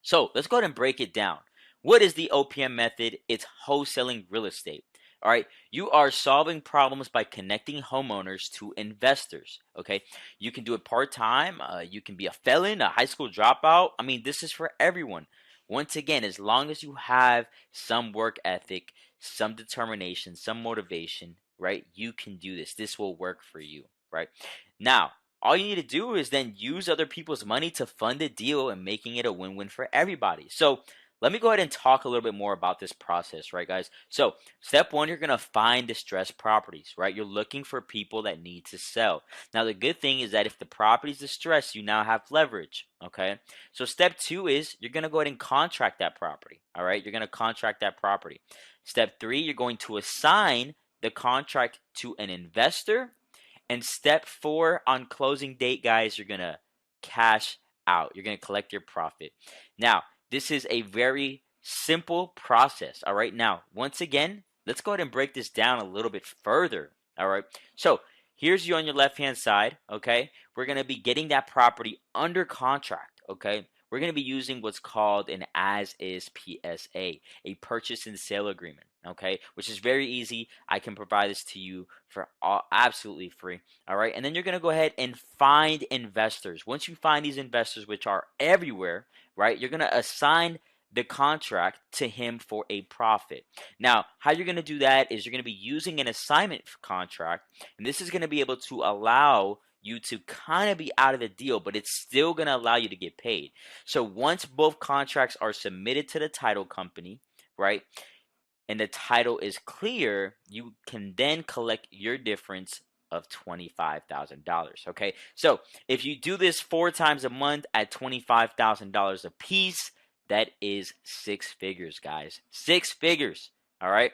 So let's go ahead and break it down. What is the OPM method? It's wholesaling real estate. All right, you are solving problems by connecting homeowners to investors. Okay, you can do it part time. You can be a felon, a high school dropout. I mean, this is for everyone. Once again, as long as you have some work ethic, some determination, some motivation, right, you can do this. This will work for you, right? Now, all you need to do is then use other people's money to fund the deal and making it a win-win for everybody. So let me go ahead and talk a little bit more about this process, right, guys? So step one, you're going to find distressed properties, right? You're looking for people that need to sell. Now, the good thing is that if the property is distressed, you now have leverage, okay? So step two is you're going to go ahead and contract that property, all right? You're going to contract that property. Step three, you're going to assign the contract to an investor. And step four, on closing date, guys, you're going to cash out. You're going to collect your profit. Now, this is a very simple process. All right. Now, once again, let's go ahead and break this down a little bit further. All right. So here's you on your left hand side. Okay. We're going to be getting that property under contract. Okay. We're going to be using what's called an as is PSA, a purchase and sale agreement. Okay, which is very easy. I can provide this to you for absolutely free. All right, and then you're going to go ahead and find investors. Once you find these investors, which are everywhere, right, you're going to assign the contract to him for a profit. Now, how you're going to do that is you're going to be using an assignment contract, and this is going to be able to allow you to kind of be out of the deal, but it's still going to allow you to get paid. So once both contracts are submitted to the title company, right, and the title is clear, you can then collect your difference of $25,000. Okay, so if you do this 4 times a month at $25,000 a piece, that is 6 figures, guys. 6 figures. All right.